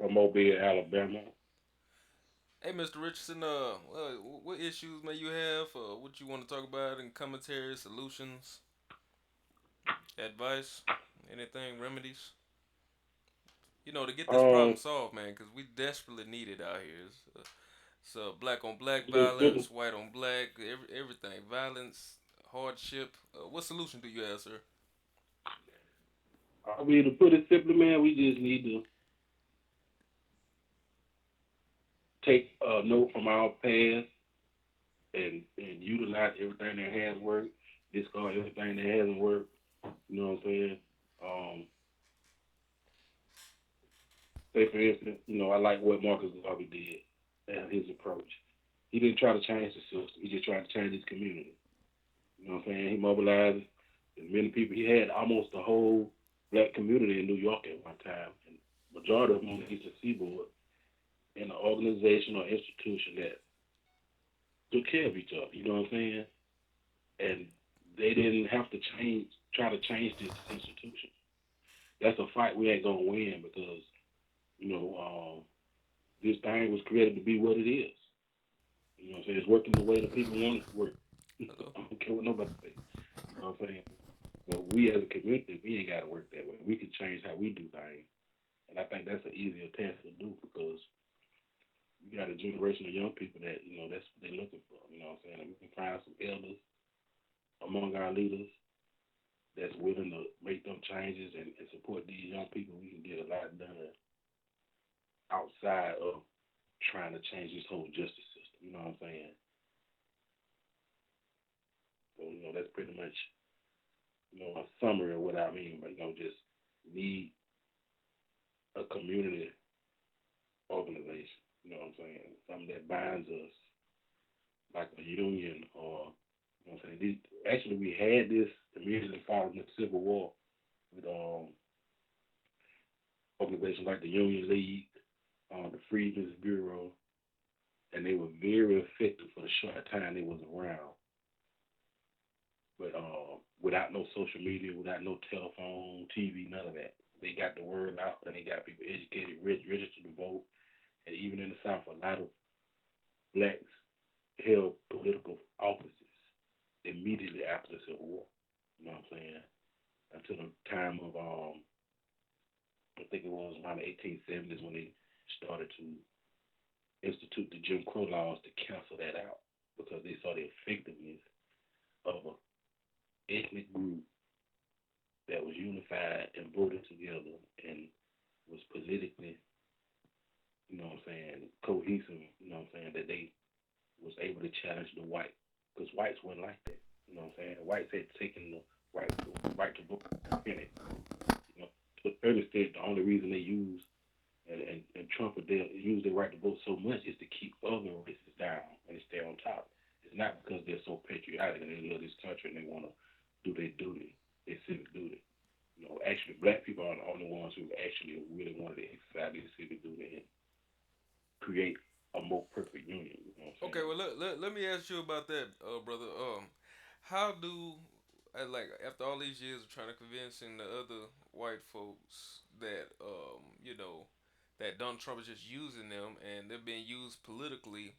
from Mobile, Alabama. Hey, Mr. Richardson, what issues may you have? What you want to talk about in commentary, solutions, advice, anything, remedies? To get this problem Um, solved, man, because we desperately need it out here. It's black on black the, violence, white on black, everything, violence, hardship. What solution do you have, sir? I mean, to put it simply, man, we just need to take a note from our past and utilize everything that has worked, discard everything that hasn't worked. You know what I'm saying? Um, say for instance, I like what Marcus Garvey did and his approach. He didn't try to change the system. He just tried to change his community. You know what I'm saying? He mobilized as many people. He had almost the whole black community in New York at one time, and majority of them on the Eastern Seaboard in an organization or institution that took care of each other. You know what I'm saying? And they didn't have to try to change this institution. That's a fight we ain't gonna win because you know this thing was created to be what it is. You know what I'm saying? It's working the way the people want it to work. Hello. I don't care what nobody say. You know what I'm saying? But we as a community, we ain't got to work that way. We can change how we do things. And I think that's an easier task to do because we got a generation of young people that, that's what they're looking for. You know what I'm saying? And we can find some elders among our leaders that's willing to make them changes and support these young people. We can get a lot done outside of trying to change this whole justice system. You know what I'm saying? So, that's pretty much, a summary of what I mean. But, just need a community organization. You know what I'm saying? Something that binds us, like a union, or you know what I'm saying. Actually, we had this immediately following the Civil War with organizations like the Union League, the Freedmen's Bureau, and they were very effective for the short time they was around. But without no social media, without no telephone, TV, none of that, they got the word out and they got people educated, registered to vote, and even in the South, a lot of blacks held political offices immediately after the Civil War. You know what I'm saying? Until the time of I think it was around the 1870s when they started to institute the Jim Crow laws to cancel that out because they saw the effectiveness of an ethnic group that was unified and voted together and was politically, you know what I'm saying, cohesive, you know what I'm saying, that they was able to challenge the white because whites weren't like that. You know what I'm saying? The whites had taken the right to vote in it. You know, to a certain extent, the only reason they use and Trump would use their right to vote so much is to keep other races down and stay on top. It's not because they're so patriotic and they love this country and they want to do their duty, their civic duty. Actually, black people are the only ones who actually really wanted to exercise their civic duty and create a more perfect union. You know what I'm Okay, saying? well let me ask you about that, brother. How do like after all these years of trying to convincing the other white folks that that Donald Trump is just using them and they're being used politically,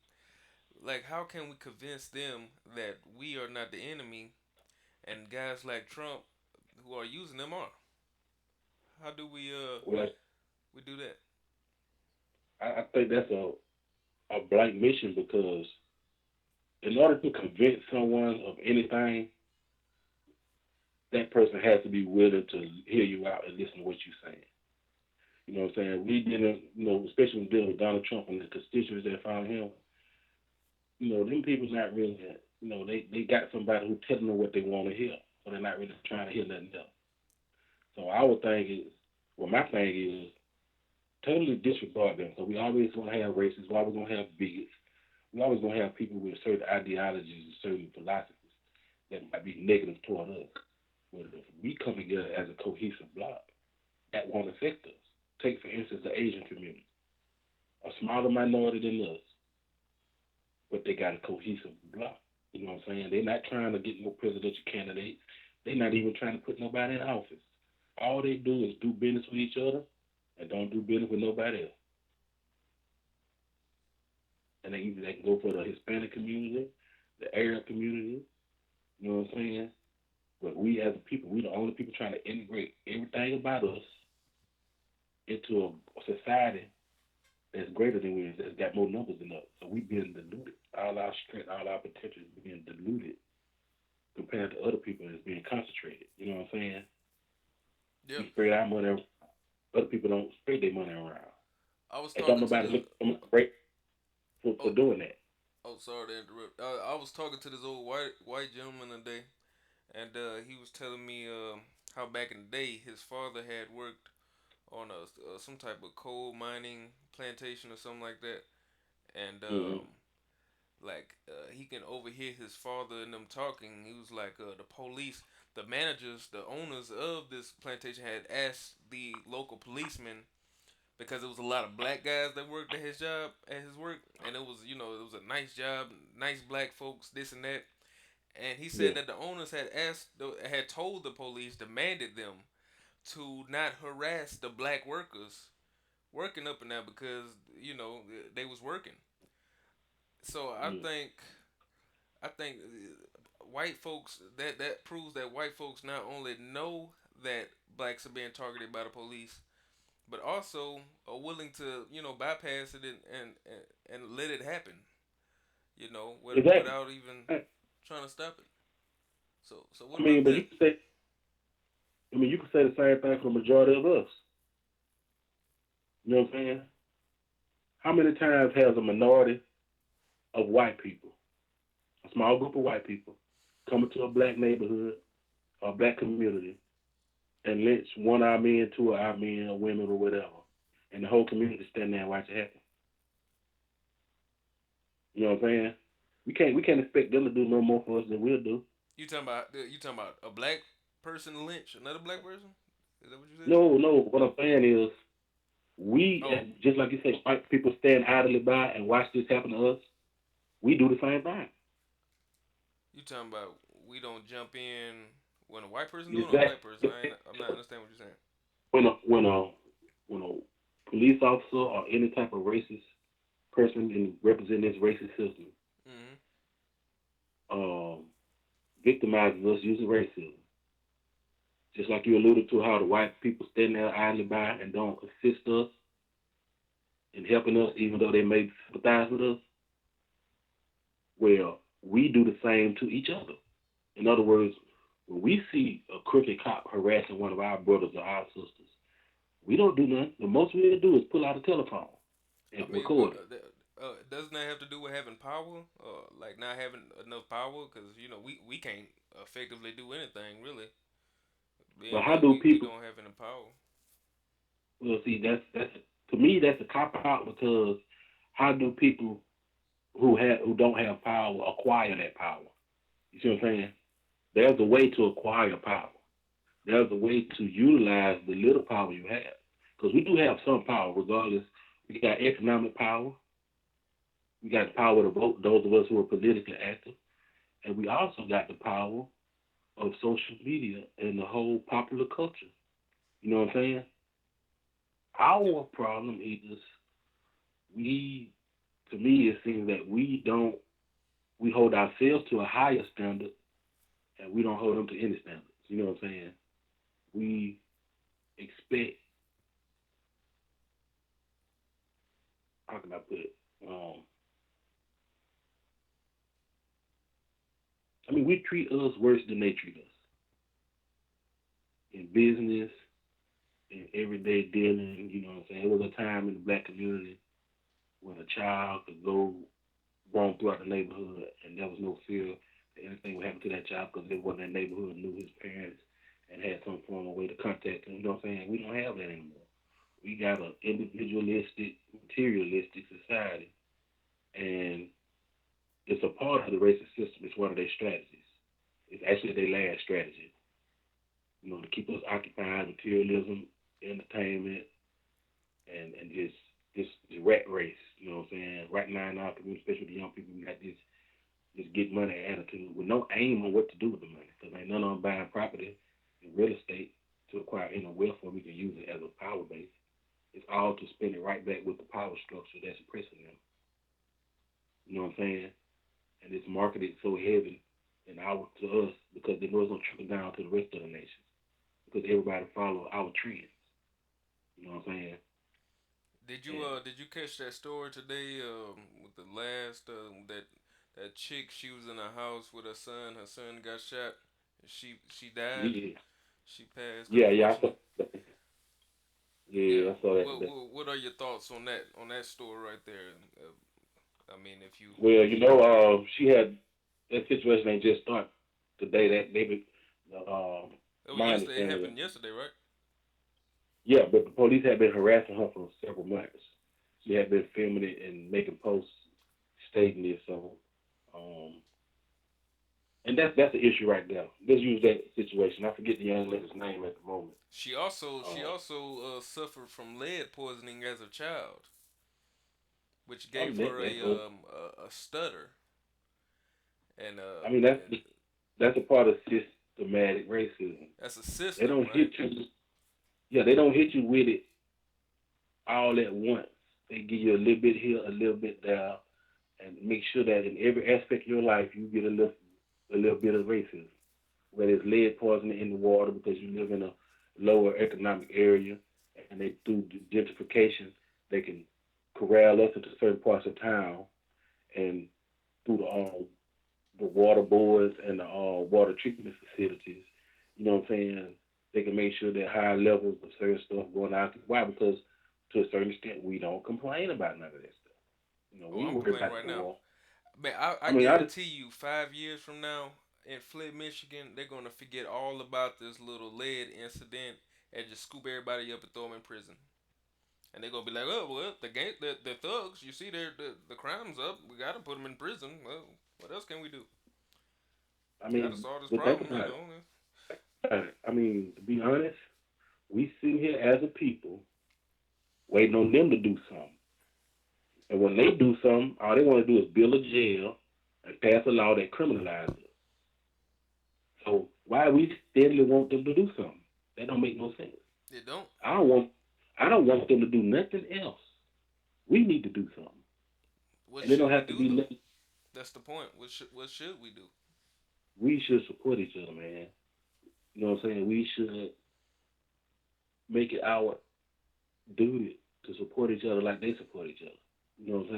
like how can we convince them that we are not the enemy and guys like Trump who are using them are? How do Well, we do that? I think that's a blank mission because in order to convince someone of anything, that person has to be willing to hear you out and listen to what you're saying. You know what I'm saying? We didn't, especially when dealing with Donald Trump and the constituents that found him, them people's not really, they got somebody who telling them what they want to hear, so they're not really trying to hear nothing else. So our thing is, my thing is totally disregard them. So we always gonna have racists, we always gonna have bigots, we always gonna have people with certain ideologies and certain philosophies that might be negative toward us. But if we come together as a cohesive bloc, that won't affect us. Take for instance the Asian community, a smaller minority than us, but they got a cohesive bloc. You know what I'm saying? They're not trying to get no presidential candidates. They're not even trying to put nobody in office. All they do is do business with each other and don't do business with nobody else. and they can go for the Hispanic community, the Arab community. You know what I'm saying? But we as a people, we the only people trying to integrate everything about us into a society that's greater than we is, that's got more numbers than us. So we being diluted. All our strength, all our potential is being diluted compared to other people that's being concentrated. You know what I'm saying? Yep. We spread our money around. Other people don't spread their money around. I was And don't talking to nobody this. look at them great for Oh, doing that. oh, sorry to interrupt. I was talking to this old white gentleman today, and he was telling me how back in the day his father had worked on some type of coal mining plantation or something like that, and Mm-hmm. he can overhear his father and them talking. He was like, the police, the managers, the owners of this plantation had asked the local policemen because it was a lot of black guys that worked at his work, and it was a nice job, nice black folks, this and that. And he said Yeah. that the owners had told the police, demanded them to not harass the black workers working up in there because they was working. So Yeah. I think white folks, that proves that white folks not only know that blacks are being targeted by the police, but also are willing to bypass it and let it happen. Exactly. Without even I trying to stop it. So what I mean, about but that? you can say the same thing for the majority of us. You know what I'm saying? How many times has a minority of white people, a small group of white people, come into a black neighborhood or a black community and lynch one of our men, two of our men, or women, or whatever, and the whole community stand there and watch it happen? You know what I'm saying? We can't expect them to do no more for us than we'll do. You talking about a black person lynch another black person? Is that what you said? No, no. What I'm saying is, we, Oh, just like you said, white people stand idly by and watch this happen to us. We do the same thing. you talking about we don't jump in when a white person doing it or a black person? Exactly. I'm not understanding what you're saying. When a police officer or any type of racist person in represent this racist system Hmm. um, victimizes us using racism, just like you alluded to how the white people stand there idly by and don't assist us in helping us, even though they may sympathize with us. Well, we do the same to each other. In other words, when we see a crooked cop harassing one of our brothers or our sisters, we don't do nothing. The most we'll do is pull out a telephone and I mean, but record it. doesn't that have to do with having power, like not having enough power? Because we can't effectively do anything really, But being how that do we people? don't have any power. Well, see, that's to me that's a cop out because how do people who don't have power acquire that power? You see what I'm saying? There's a way to acquire power. There's a way to utilize the little power you have because we do have some power, regardless. We got economic power. We got the power to vote. Those of us who are politically active, and we also got the power of social media and the whole popular culture. You know what I'm saying? Yep. Our problem is we, to me, it seems that we hold ourselves to a higher standard and we don't hold them to any standards. You know what I'm saying? We expect, how can I put it? Um, I mean, we treat us worse than they treat us in business, in everyday dealing. You know what I'm saying? There was a time in the black community when a child could go roam throughout the neighborhood and there was no fear that anything would happen to that child because everyone in that neighborhood knew his parents and had some form of way to contact him. You know what I'm saying? We don't have that anymore. We got an individualistic, materialistic society, and it's a part of the racist system. It's one of their strategies. It's actually their last strategy. To keep us occupied, materialism, entertainment, and this rat race. You know what I'm saying? Right now in our community, especially the young people, we got this get money attitude with no aim on what to do with the money. Because ain't none of them buying property and real estate to acquire any wealth where we can use it as a power base. It's all to spend it right back with the power structure that's oppressing them. You know what I'm saying? And it's marketed so heavy and our to us because they know it's gonna trickle down to the rest of the nations because everybody follow our trends. You know what I'm saying? And Did you catch that story today? With the last that chick, she was in a house with her son. Her son got shot. She died. yeah, She passed, yeah, unfortunately. Yeah. I saw that today. What are your thoughts on that story right there? I mean, if you Well, she had that situation ain't just start today. That they been, it was my yesterday. It understanding, happened yesterday, right? yeah, but the police had been harassing her for several months. She had been filming it and making posts stating this. So, um, and that's the issue right there. Let's use that situation. I forget the young lady's name at the moment. She Um, also suffered from lead poisoning as a child, which I gave mean her that's so. a stutter and I mean and that's a part of systematic racism. that's a They system, don't right? hit you. Yeah, they don't hit you with it all at once. They give you a little bit here, a little bit there, and make sure that in every aspect of your life you get a little bit of racism. Whether it's lead poisoning in the water because you live in a lower economic area, and they do gentrification, they can corral us into certain parts of town, and through the water boards and the water treatment facilities, you know what I'm saying? They can make sure that high levels of certain stuff going out. Why? Because to a certain extent, we don't complain about none of that stuff. Oh, We I'm worry complaining about right the now. wall. Man, I I mean, I just, guarantee you, 5 years from now in Flint, Michigan, they're gonna forget all about this little lead incident and just scoop everybody up and throw them in prison. And they're gonna be like, "Oh well, the thugs. You see, the crime's up. We gotta put them in prison. Well, what else can we do? I Gotta mean, solve this but think problem, about it. I mean, to be honest, we sit here as a people waiting on them to do something. And when they do something, all they want to do is build a jail and pass a law that criminalizes it. So why we steadily want them to do something? That don't make no sense. They don't. I don't want I don't want them to do nothing else. We need to do something. What And it don't should we have to do be though? nothing. That's the point. What should we do? We should support each other, man. You know what I'm saying? We should make it our duty to support each other like they support each other. You know what I'm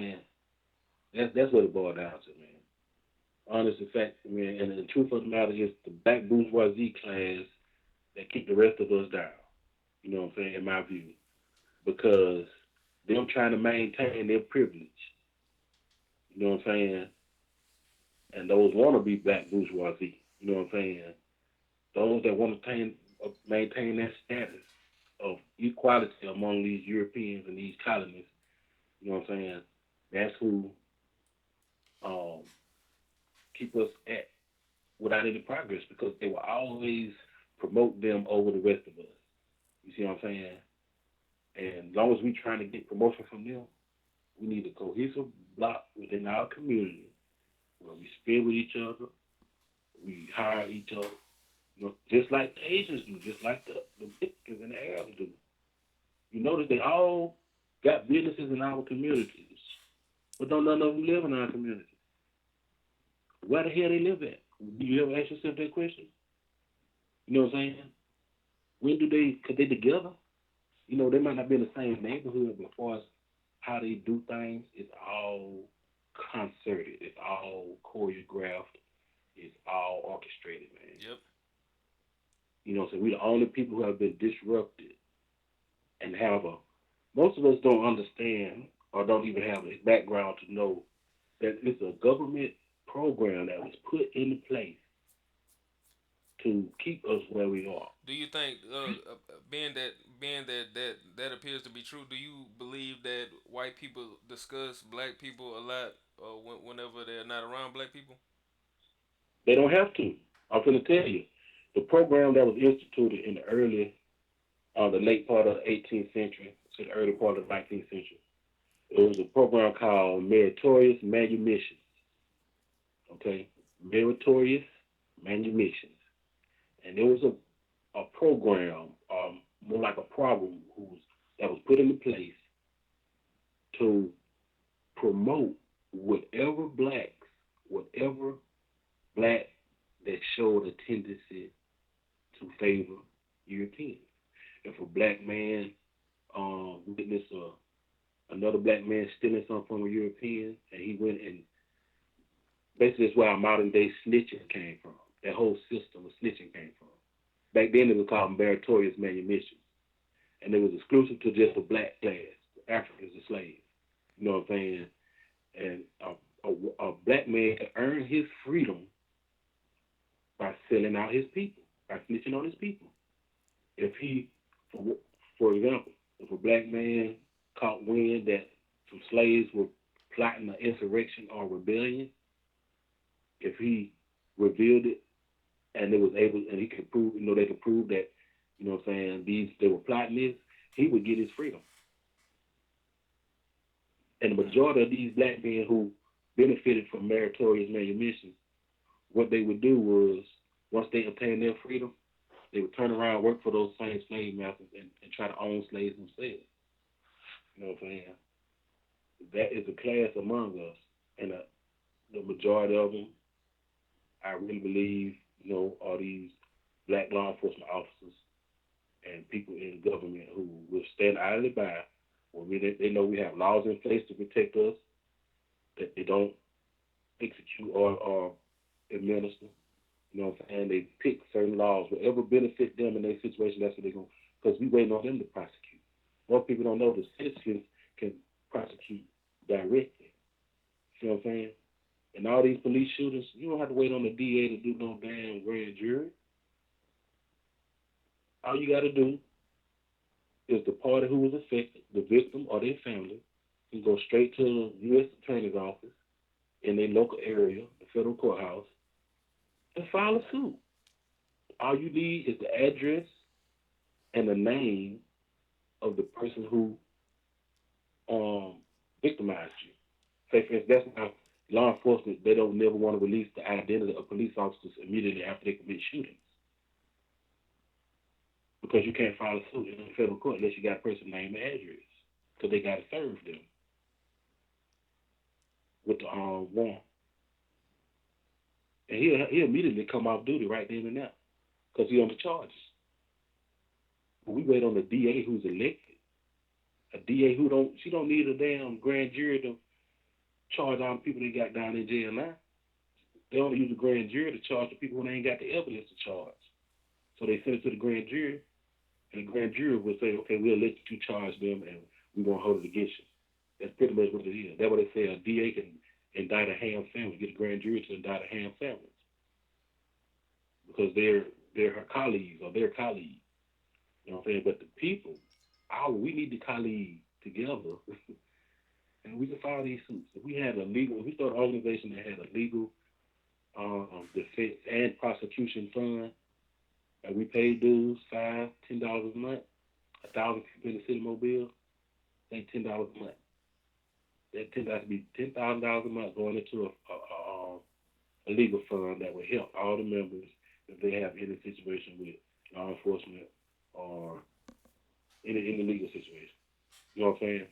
saying? That's what it boils down to, man. Honest in fact, man, and the truth of the matter is the black bourgeoisie class that keep the rest of us down. You know what I'm saying? In my view, because them trying to maintain their privilege. You know what I'm saying? And those want to be black bourgeoisie. You know what I'm saying? Those that want to maintain that status of equality among these Europeans and these colonists. You know what I'm saying? That's who um, keep us at without any progress because they will always promote them over the rest of us. You see what I'm saying? And as long as we trying to get promotion from them, we need a cohesive block within our community where we spend with each other, we hire each other, just like the Asians do, just like the Mexicans and the Arabs do. You notice they all got businesses in our communities, but don't none of them live in our communities. Where the hell they live at? Do you ever ask yourself that question? You know what I'm saying? When do they, cause they together? They might not be in the same neighborhood, but as far as how they do things, it's all concerted. It's all choreographed. It's all orchestrated, man. Yep. So we're the only people who have been disrupted and have a. Most of us don't understand or don't even have a background to know that it's a government program that was put into place to keep us where we are. Do you think, being that appears to be true, do you believe that white people discuss black people a lot whenever they're not around black people? They don't have to. I'm going to tell you, the program that was instituted in the late part of the 18th century to the early part of the 19th century, it was a program called Meritorious Manumissions. Okay, Meritorious Manumissions, and it was a program, more like a problem, that was put into place to promote whatever blacks, whatever black that showed a tendency to favor Europeans. If a black man witnessed another black man stealing something from a European, and he went and basically that's where our modern day snitching came from. That whole system of snitching came from. Back then it was called meritoriousmanumissions, and it was exclusive to just the black class, Africans and slaves. You know what I'm saying? And a black man could earn his freedom by selling out his people, by snitching on his people. If he, for example, if a black man caught wind that some slaves were plotting an insurrection or rebellion, if he revealed it and it was able, and he could prove, they could prove that, what I'm saying, they were plotting this, he would get his freedom. And the majority of these black men who benefited from meritorious manumission, what they would do was, once they obtained their freedom, they would turn around and work for those same slave masters and try to own slaves themselves. You know what I'm saying? That is a class among us. And the majority of them, I really believe, are these black law enforcement officers and people in government who will stand idly by when they know we have laws in place to protect us, that they don't execute or administer. You know what I'm saying? They pick certain laws, whatever benefit them in their situation, that's what they're going to, because we waiting on them to prosecute. Most people don't know the citizens can prosecute directly. You know what I'm saying? And all these police shooters, you don't have to wait on the DA to do no damn grand jury. All you got to do is the party who was affected, the victim or their family, can go straight to the U.S. Attorney's office in their local area, the federal courthouse, and file a suit. All you need is the address and the name of the person who victimized you. Say, for instance, that's why law enforcement, they don't never want to release the identity of police officers immediately after they commit shootings. Because you can't file a suit in the federal court unless you got a person's name and address. Because they got to serve them with the warrant. And he'll immediately come off duty right then and there because he's on the charges. But we wait on the DA who's elected. A DA she don't need a damn grand jury to charge all the people they got down in jail now. They only use a grand jury to charge the people when they ain't got the evidence to charge. So they send it to the grand jury, and the grand jury will say, okay, we'll let you charge them, and we're going to hold it against you. That's pretty much what it is. That's what they say a DA can indict a Ham family, get a grand jury to indict a Ham family. Because they're her colleagues or their colleagues. You know what I'm saying? But the people, we need to colleague together, and we can file these suits. If we start an organization that had a legal defense and prosecution fund, and we pay dues, $5, $10 a month, 1,000 people in the city mobile, that's $10 a month. That $10 to be $10,000 a month going into a legal fund that will help all the members if they have any situation with law enforcement or in the legal situation. You know what I'm saying?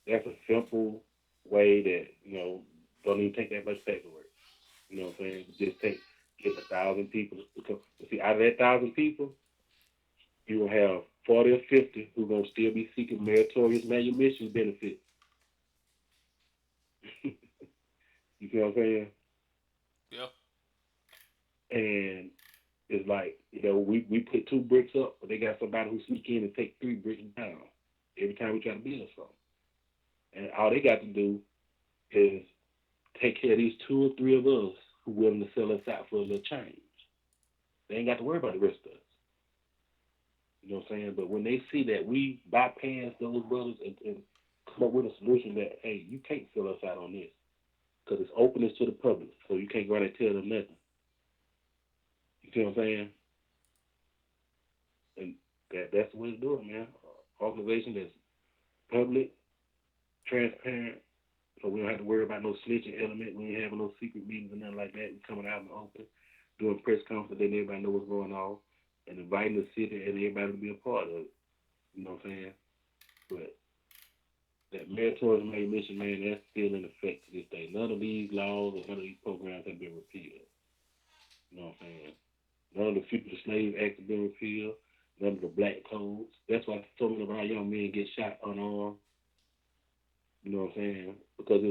That's a simple way that, don't even take that much paperwork. You know what I'm saying? Just get 1,000 people to come. See, out of that 1,000 people, you will have 40 or 50 who are going to still be seeking meritorious manumission benefits. You see what I'm saying? Yeah. And it's like, we put 2 bricks up, but they got somebody who sneak in and take 3 bricks down every time we try to build something. And all they got to do is take care of these 2 or 3 of us who willing to sell us out for a little change. They ain't got to worry about the rest of us. You know what I'm saying? But when they see that we bypass those brothers and come up with a solution that, hey, you can't sell us out on this because it's openness to the public, so you can't go out and tell them nothing. You see what I'm saying? And that's the way to do it, man. Organization that's public, transparent, so we don't have to worry about no snitching element. We ain't having no secret meetings and nothing like that. We coming out in the open, doing press conferences, letting everybody know what's going on, and inviting the city and everybody to be a part of it. You know what I'm saying? But that meritorious manumission, man, that's still in effect to this day. None of these laws or none of these programs have been repealed. You know what I'm saying? None of the Fugitive Slave Acts have been repealed. None of the black codes. That's why so many of our young men get shot unarmed. You know what I'm saying? Because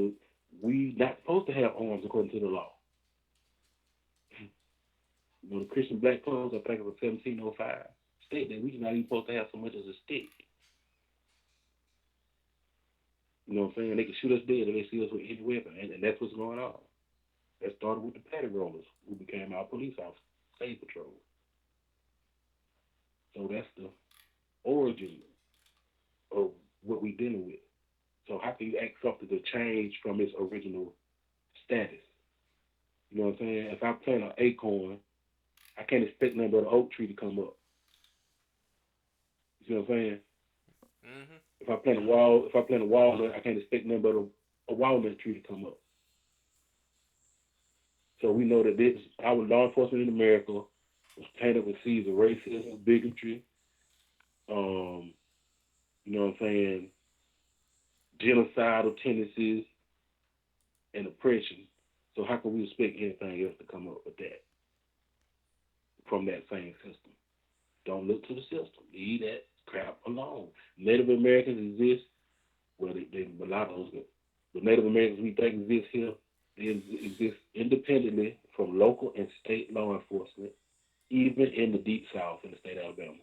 we not supposed to have arms according to the law. You know, the Christian black codes, I think it was 1705, state that we're not even supposed to have so much as a stick. You know what I'm saying? They can shoot us dead if they see us with any weapon, and that's what's going on. That started with the patty rollers, who became our police officers, state patrol. So that's the origin of what we're dealing with. So how can you ask something to change from its original status? You know what I'm saying? If I plant an acorn, I can't expect nothing but an oak tree to come up. You see what I'm saying? Mhm. If I plant a walnut, I can't expect nothing but a walnut tree to come up. So we know that this our law enforcement in America was painted with seeds of racism, bigotry, um, you know what I'm saying, genocidal tendencies and oppression. So how can we expect anything else to come up with that from that same system? Don't look to the system. Leave that crap alone. Native Americans exist. Well, they mulattoes, but the Native Americans we think exist here, they exist independently from local and state law enforcement, even in the deep South in the state of Alabama.